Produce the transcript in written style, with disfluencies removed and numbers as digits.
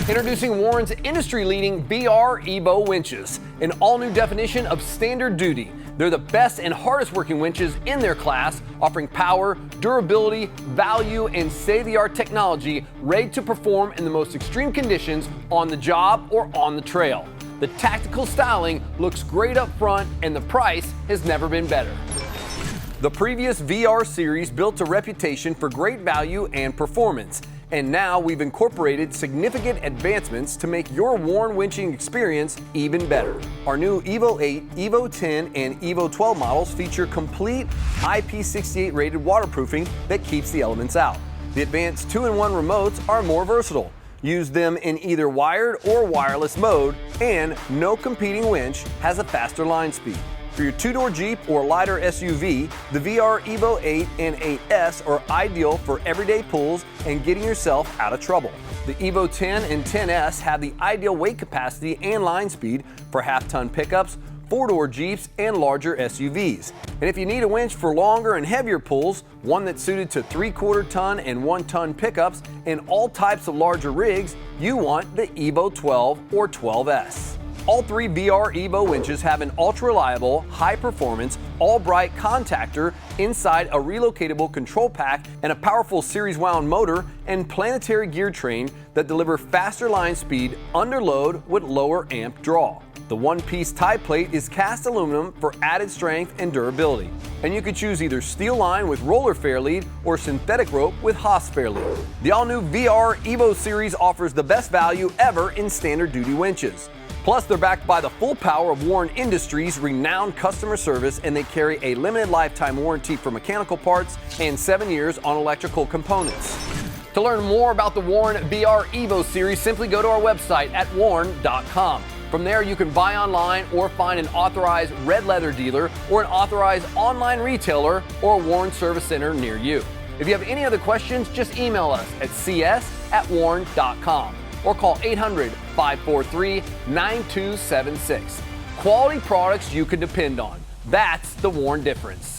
Introducing Warren's industry-leading VR Evo winches, an all-new definition of standard duty. They're the best and hardest working winches in their class, offering power, durability, value, and state-of-the-art technology ready to perform in the most extreme conditions on the job or on the trail. The tactical styling looks great up front, and the price has never been better. The previous VR series built a reputation for great value and performance, and now we've incorporated significant advancements to make your Warren winching experience even better. Our new Evo 8, Evo 10, and Evo 12 models feature complete IP68 rated waterproofing that keeps the elements out. The advanced 2-in-1 remotes are more versatile. Use them in either wired or wireless mode, and no competing winch has a faster line speed. For your two-door Jeep or lighter SUV, the VR Evo 8 and 8S are ideal for everyday pulls and getting yourself out of trouble. The Evo 10 and 10S have the ideal weight capacity and line speed for half-ton pickups, four-door Jeeps, and larger SUVs. And if you need a winch for longer and heavier pulls, one that's suited to 3/4 ton and 1-ton pickups and all types of larger rigs, you want the Evo 12 or 12S. All three VR Evo winches have an ultra-reliable, high-performance, all-bright contactor inside a relocatable control pack and a powerful series-wound motor and planetary gear train that deliver faster line speed under load with lower amp draw. The one-piece tie plate is cast aluminum for added strength and durability. And you could choose either steel line with roller fairlead or synthetic rope with Haas fairlead. The all-new VR Evo series offers the best value ever in standard duty winches. Plus, they're backed by the full power of Warren Industries' renowned customer service, and they carry a limited lifetime warranty for mechanical parts and 7 years on electrical components. To learn more about the Warren VR Evo series, simply go to our website at warren.com. From there, you can buy online or find an authorized red leather dealer or an authorized online retailer or a Warren service center near you. If you have any other questions, just email us at cs@warren.com. or call 800-543-9276. Quality products you can depend on. That's the Warren difference.